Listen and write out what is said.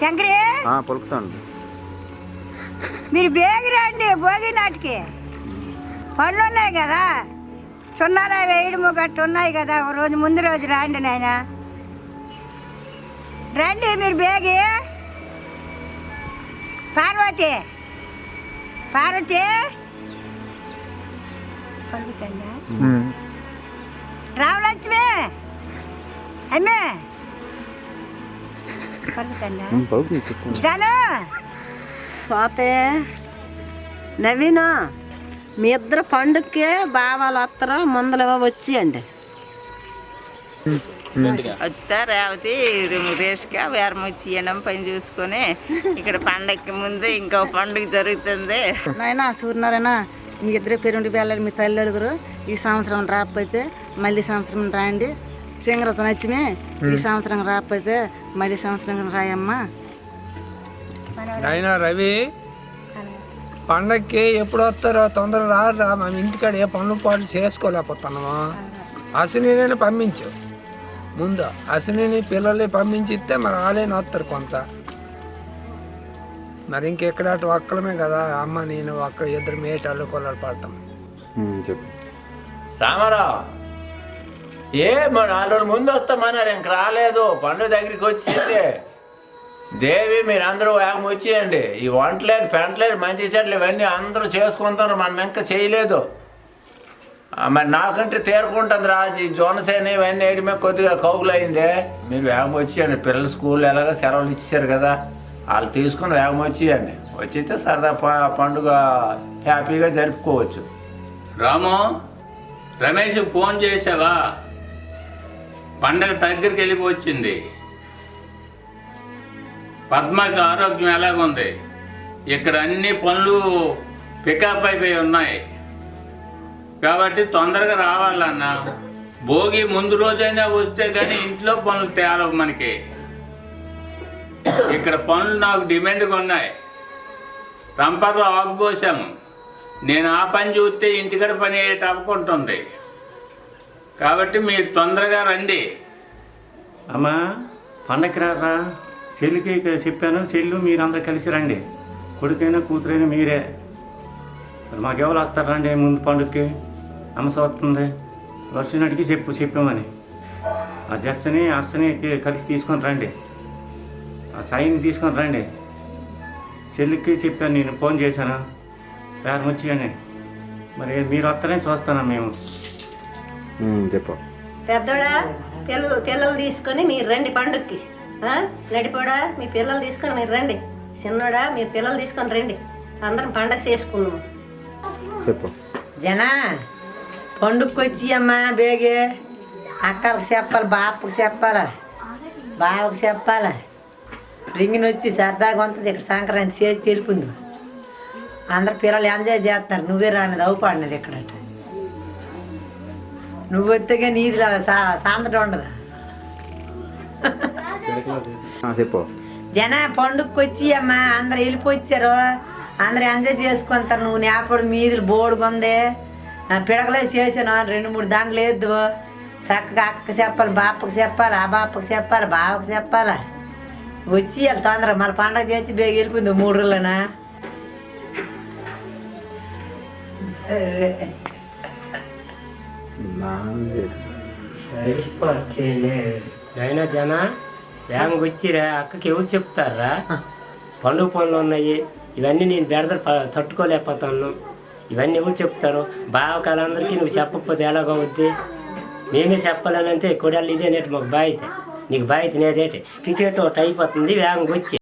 శంకరి పలుకుతాను. మీరు బేగి రండి భోగి నాటికి. పనులు ఉన్నాయి కదా, సున్నారా వేయడము గట్టు ఉన్నాయి కదా. ఒక రోజు ముందు రోజు రండి నాయన, రండి మీరు బేగి. పార్వతి పార్వతి పలుకుతుందా? రావలక్ష్మి అమ్మే పలుకుతుందా? జాను పోతే నవీన మీ ఇద్దరు పండుగకే బావాలు వస్తారా మందులు వచ్చేయండి. వచ్చితే రేవతి రేష్గా వేరం వచ్చి పని చూసుకొని ఇక్కడ పండగకి ముందు ఇంకో పండుగ జరుగుతుంది. నాయన సూర్యనారాయణ, మీ ఇద్దరు పెరుండి వెళ్ళాలి. మీ తల్లిగురు ఈ సంవత్సరం రాకపోతే మళ్ళీ సంవత్సరం రాయండి. సింగరత నచ్చిమే ఈ సంవత్సరం రాకపోతే మళ్ళీ సంవత్సరం రాయమ్మా. నాయన రవి, పండక్కి ఎప్పుడు వస్తారో తొందరగా రారా. మేము ఇంటికాడ ఏ పనులు పాటలు చేసుకోలేకపోతున్నామా? అసలు పంపించు ముందు. అసలు పిల్లల్ని పంపించిస్తే మరి వాళ్ళని వస్తారు కొంత. మరి ఇంకెక్కడ అటు ఒక్కలమే కదా, అమ్మ నేను ఒక్క ఇద్దరు మేటాళ్ళు కొల్లలు పడతాం. చెప్పు రామారావు, మన 4 రోజుల ముందు వస్తామన్నారు, ఇంక రాలేదు. పండుగ దగ్గరికి వచ్చింది. దేవి మీరందరూ వేగం వచ్చేయండి. ఈ వంటలేదు పెంటలేదు మంచి చెట్లు ఇవన్నీ అందరూ చేసుకుంటారు, మనం ఇంకా చేయలేదు. మరి నాకంటే తేరుకుంటుంది రా. ఈ జోనసేన ఇవన్నీ వేయడమే కొద్దిగా కౌగులు అయింది. మీరు వేగం వచ్చేయండి. పిల్లలు స్కూల్ ఎలాగో సెలవులు ఇచ్చారు కదా, వాళ్ళు తీసుకుని వేగం వచ్చేయండి. వచ్చితే సరదా పండుగ హ్యాపీగా జరుపుకోవచ్చు. రాము, రమేష్ ఫోన్ చేసావా? పండగ దగ్గరికి వెళ్ళిపోవచ్చింది. పద్మకి ఆరోగ్యం ఎలాగుంది? ఇక్కడ అన్ని పనులు పికప్ అయిపోయి ఉన్నాయి కాబట్టి తొందరగా రావాలన్నా. భోగి ముందు రోజైనా వస్తే కానీ ఇంట్లో పనులు తేలవు మనకి. ఇక్కడ పనులు నాకు డిమాండ్గా ఉన్నాయి. రంపర్లో ఆకుపోసాము. నేను ఆ పని చూస్తే ఇంటికడ పని తప్పుకుంటుంది కాబట్టి మీరు తొందరగా రండి. అమ్మా పండగకి రారా. చెల్లికి చెప్పాను, చెల్లు మీరందరూ కలిసి రండి. కొడుకైనా కూతురైనా మీరే. మరి మాకెవరు వస్తారు రండి ముందు పండుగకి. అమ్మస వస్తుంది, వర్షనాటికి చెప్పామని. ఆ జస్ని అస్సని కలిసి తీసుకొని రండి. ఆ సాయిని తీసుకొని రండి. చెల్లికి చెప్పాను, నేను ఫోన్ చేశాను వేరం వచ్చి. మరి మీరు వస్తారని చూస్తాను మేము. చెప్పు పెద్దోడా, పిల్లలు తీసుకొని మీరు రండి పండుగకి. నడిపోడా, మీ పిల్లలు తీసుకొని మీరు రండి. చిన్నోడా, మీరు పిల్లలు తీసుకొని రండి. అందరం పండగ చేసుకున్నాము. చెప్పు జనా, పండుగకి వచ్చి అమ్మా బేగే. అక్కలకు చెప్పాలి, బాపకి చెప్పాలా, బావకి చెప్పాలా. రింగిని వచ్చి సరదాగా ఉంటుంది. ఇక్కడ సంక్రాంతి చేసి చెల్లిపోయింది. అందరు పిల్లలు ఎంజాయ్ చేస్తున్నారు. నువ్వే రానిది అవుపాడినది ఇక్కడట. నువ్వు వస్తేగా నీది సాందట ఉండదు. చెప్పు జన, పండుగకి వచ్చి అమ్మా అందరు వెళ్ళిపోచ్చారు. అందరు ఎంజాయ్ చేసుకుంటారు. నువ్వు నేపడు మీదులు బోడుగుంది. పిడకలే చేసాను 2-3 దండలు వేద్దు. చక్కగా అక్కకి చెప్పాలి, బాపకి చెప్పాలి, ఆ బాపకి చెప్పాలి, బావకి చెప్పాలా. వచ్చి వాళ్ళు తొందరగా మళ్ళీ పండగ చేసి బేగ వెళ్ళిపోయింది 3 రోజులనా. సరే అయినా జన వేగంగా వచ్చిరా. అక్కకి ఎవరు చెప్తారా? పండుగ పనులు ఉన్నాయి, ఇవన్నీ నేను బెడద తట్టుకోలేకపోతాను. ఇవన్నీ ఎవరు చెప్తారు? బావకాలందరికీ నువ్వు చెప్పకపోతే ఎలాగో వద్ది. మేమే చెప్పాలని అంతే. కొడాలి ఇదేనేటి మాకు బాధ్యత. నీకు బాధ్యత నేదేటి. క్రికెట్ ఒకటి అయిపోతుంది, వేగంగా వచ్చి